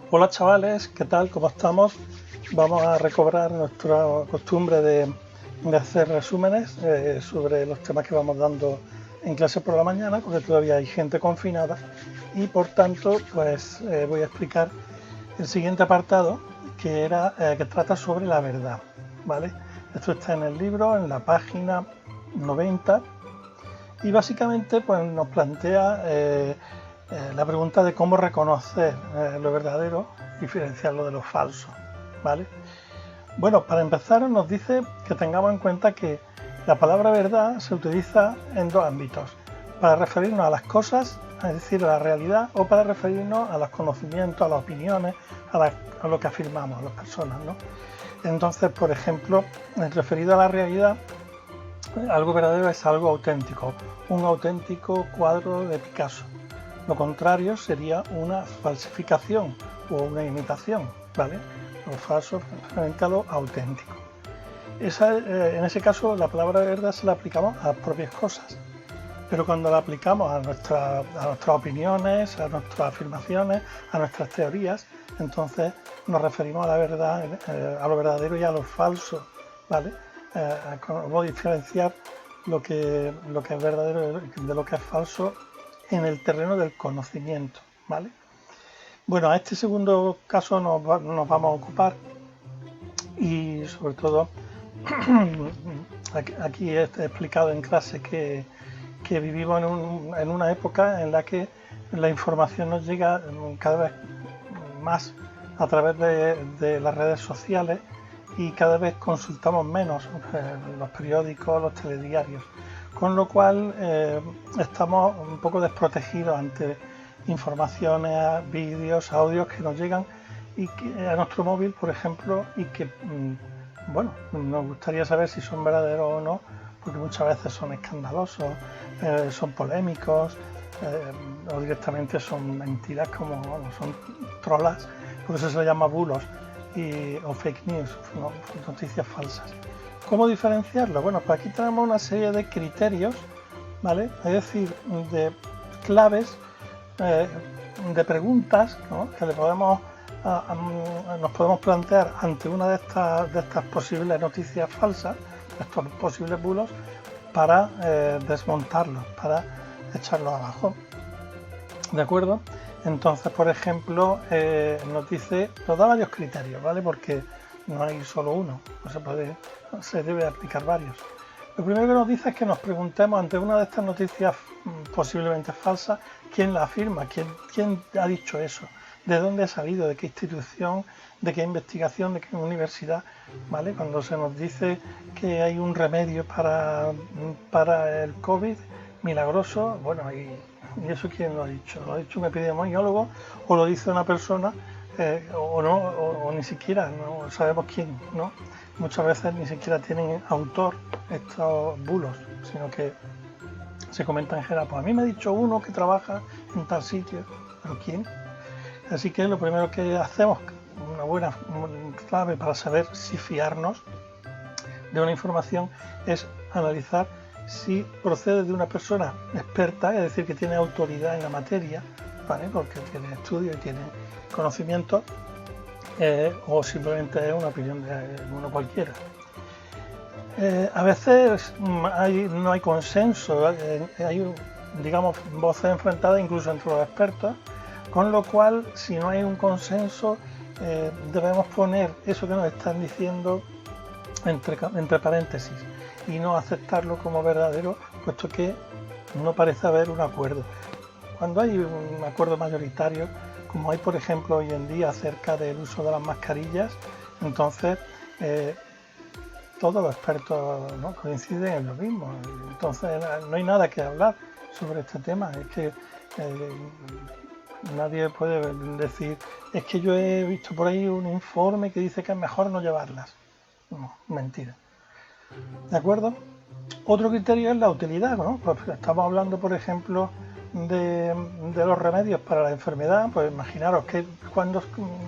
Hola chavales, ¿qué tal? ¿Cómo estamos? Vamos a recobrar nuestra costumbre de hacer resúmenes sobre los temas que vamos dando en clase por la mañana, porque todavía hay gente confinada y por tanto pues voy a explicar el siguiente apartado que trata sobre la verdad, ¿vale? Esto está en el libro, en la página 90 y básicamente pues nos plantea la pregunta de cómo reconocer lo verdadero y diferenciarlo de lo falso, ¿vale? Bueno, para empezar nos dice que tengamos en cuenta que la palabra verdad se utiliza en dos ámbitos, para referirnos a las cosas, es decir, a la realidad, o para referirnos a los conocimientos, a las opiniones, a lo que afirmamos, a las personas, ¿no? Entonces, por ejemplo, referido a la realidad, algo verdadero es algo auténtico, un auténtico cuadro de Picasso. Lo contrario sería una falsificación o una imitación, ¿vale? Lo falso frente a lo auténtico. En ese caso, la palabra verdad se la aplicamos a las propias cosas, pero cuando la aplicamos a nuestras opiniones, a nuestras afirmaciones, a nuestras teorías, entonces nos referimos a la verdad, a lo verdadero y a lo falso, ¿vale? Cómo diferenciar lo que es verdadero de lo que es falso en el terreno del conocimiento, ¿vale? Bueno, a este segundo caso nos vamos a ocupar y sobre todo aquí he explicado en clase que vivimos en una época en la que la información nos llega cada vez más a través de las redes sociales y cada vez consultamos menos los periódicos, los telediarios, con lo cual estamos un poco desprotegidos ante informaciones, vídeos, audios que nos llegan y a nuestro móvil, por ejemplo, y que, bueno, nos gustaría saber si son verdaderos o no, porque muchas veces son escandalosos, son polémicos, o directamente son mentiras, como son trolas, por eso se le llama bulos o fake news, ¿no? Noticias falsas. ¿Cómo diferenciarlo? Bueno, pues aquí tenemos una serie de criterios, ¿vale? Es decir, de claves, de preguntas, ¿no? Que nos podemos plantear ante una de estas posibles noticias falsas, estos posibles bulos, para desmontarlos, para echarlos abajo. ¿De acuerdo? Entonces, por ejemplo, nos da varios criterios, ¿vale? Porque no hay solo uno, se debe aplicar varios. Lo primero que nos dice es que nos preguntemos ante una de estas noticias posiblemente falsas, ¿quién la afirma? ¿Quién ha dicho eso? ¿De dónde ha salido? ¿De qué institución? ¿De qué investigación? ¿De qué universidad? ¿Vale? Cuando se nos dice que hay un remedio para el COVID milagroso, bueno, ¿y eso quién lo ha dicho? ¿Lo ha dicho un epidemiólogo o lo dice una persona o no, o ni siquiera no sabemos quién, ¿no? Muchas veces ni siquiera tienen autor estos bulos, sino que se comenta en general. Pues a mí me ha dicho uno que trabaja en tal sitio, pero ¿quién? Así que lo primero que hacemos, una buena clave para saber si fiarnos de una información, es analizar si procede de una persona experta, es decir, que tiene autoridad en la materia, ¿vale? Porque tiene estudio y tiene conocimiento, o simplemente es una opinión de uno cualquiera. A veces no hay consenso, hay, digamos, voces enfrentadas incluso entre los expertos, con lo cual, si no hay un consenso, debemos poner eso que nos están diciendo entre paréntesis y no aceptarlo como verdadero, puesto que no parece haber un acuerdo. Cuando hay un acuerdo mayoritario, como hay por ejemplo hoy en día acerca del uso de las mascarillas, entonces todos los expertos, ¿no?, coinciden en lo mismo. Entonces no hay nada que hablar sobre este tema. Es que nadie puede decir, es que yo he visto por ahí un informe que dice que es mejor no llevarlas. No, mentira. ¿De acuerdo? Otro criterio es la utilidad, ¿no? Pues estamos hablando, por ejemplo, de los remedios para la enfermedad. Pues imaginaros que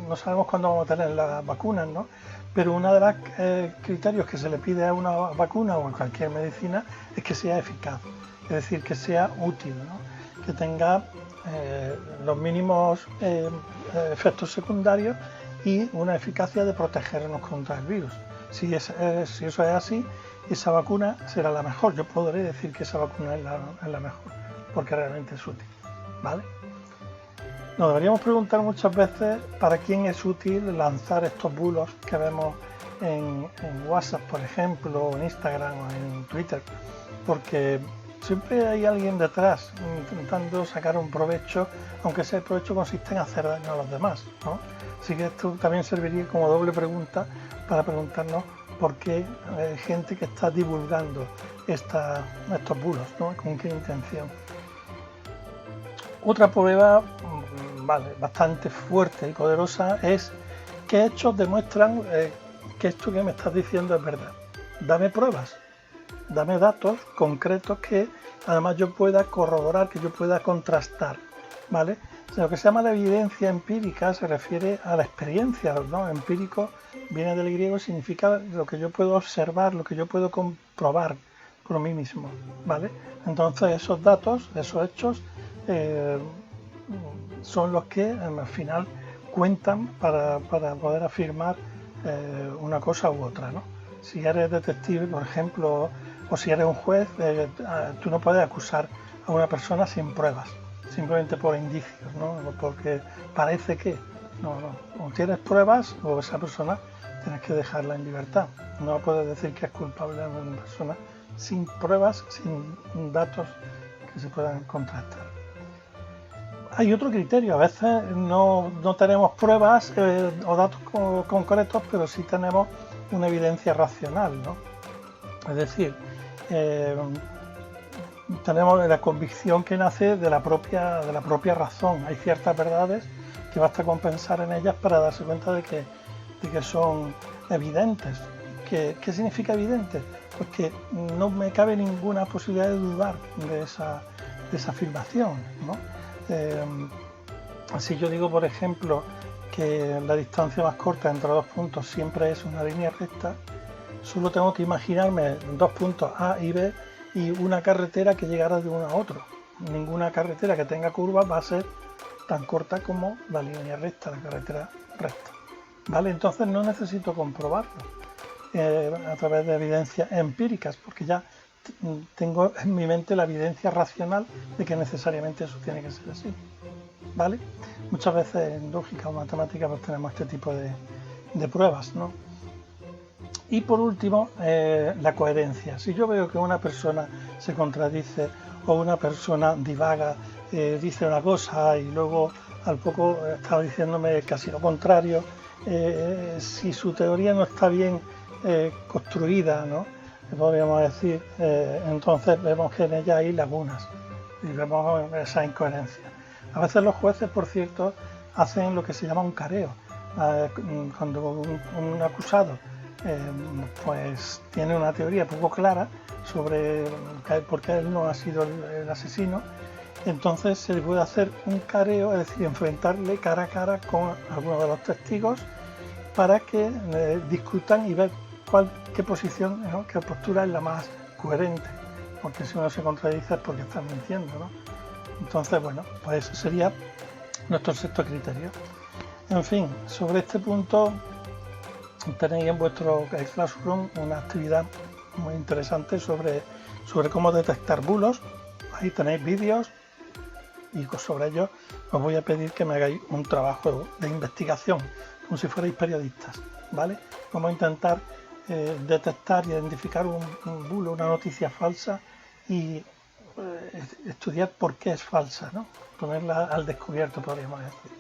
no sabemos cuándo vamos a tener las vacunas, ¿no? Pero uno de los criterios que se le pide a una vacuna o a cualquier medicina es que sea eficaz, es decir, que sea útil, ¿no? Que tenga los mínimos efectos secundarios y una eficacia de protegernos contra el virus. Si eso es así, esa vacuna será la mejor. Yo podré decir que esa vacuna es la mejor, porque realmente es útil, ¿vale? Nos deberíamos preguntar muchas veces para quién es útil lanzar estos bulos que vemos en WhatsApp, por ejemplo, o en Instagram o en Twitter, porque siempre hay alguien detrás intentando sacar un provecho, aunque ese provecho consiste en hacer daño a los demás, ¿no? Así que esto también serviría como doble pregunta para preguntarnos por qué hay gente que está divulgando estos bulos, ¿no? ¿Con qué intención? Otra prueba bastante fuerte y poderosa es qué hechos demuestran que esto que me estás diciendo es verdad. Dame pruebas, dame datos concretos que además yo pueda corroborar, que yo pueda contrastar, ¿vale? Lo que se llama la evidencia empírica se refiere a la experiencia, ¿no? Empírico viene del griego, significa lo que yo puedo observar, lo que yo puedo comprobar por mí mismo, ¿vale? Entonces esos datos, esos hechos son los que al final cuentan para poder afirmar una cosa u otra, ¿no? Si eres detective, por ejemplo, o si eres un juez, tú no puedes acusar a una persona sin pruebas, simplemente por indicios, ¿no? Porque parece que o tienes pruebas o esa persona tienes que dejarla en libertad. No puedes decir que es culpable a una persona sin pruebas, sin datos que se puedan contrastar. Hay otro criterio, a veces no tenemos pruebas o datos concretos, pero sí tenemos una evidencia racional, ¿no? Es decir, tenemos la convicción que nace de la propia razón. Hay ciertas verdades que basta con pensar en ellas para darse cuenta de que son evidentes. ¿Qué significa evidente? Pues que no me cabe ninguna posibilidad de dudar de esa afirmación, ¿no? Si yo digo, por ejemplo, que la distancia más corta entre dos puntos siempre es una línea recta, solo tengo que imaginarme dos puntos A y B y una carretera que llegara de uno a otro. Ninguna carretera que tenga curvas va a ser tan corta como la línea recta, la carretera recta, ¿vale? Entonces no necesito comprobarlo a través de evidencias empíricas, porque ya tengo en mi mente la evidencia racional de que necesariamente eso tiene que ser así, ¿vale? Muchas veces en lógica o matemática pues tenemos este tipo de pruebas, ¿no? Y por último, la coherencia. Si yo veo que una persona se contradice o una persona divaga, dice una cosa y luego al poco está diciéndome casi lo contrario, si su teoría no está bien construida, ¿no? Podríamos decir, entonces vemos que en ella hay lagunas y vemos esa incoherencia. A veces los jueces, por cierto, hacen lo que se llama un careo. Cuando un acusado pues tiene una teoría poco clara sobre por qué él no ha sido el asesino, entonces se le puede hacer un careo, es decir, enfrentarle cara a cara con alguno de los testigos para que discutan y ver qué posición, ¿no? qué postura es la más coherente, porque si uno se contradice es porque está mintiendo, ¿no? Entonces, bueno, pues ese sería nuestro sexto criterio. En fin, sobre este punto tenéis en vuestro Classroom una actividad muy interesante sobre cómo detectar bulos. Ahí tenéis vídeos y sobre ello os voy a pedir que me hagáis un trabajo de investigación, como si fuerais periodistas, ¿vale? Vamos a intentar detectar y identificar un bulo, una noticia falsa y estudiar por qué es falsa, ¿no? Ponerla al descubierto, podríamos decir.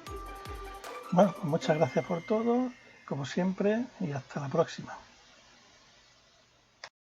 Bueno, pues muchas gracias por todo, como siempre, y hasta la próxima.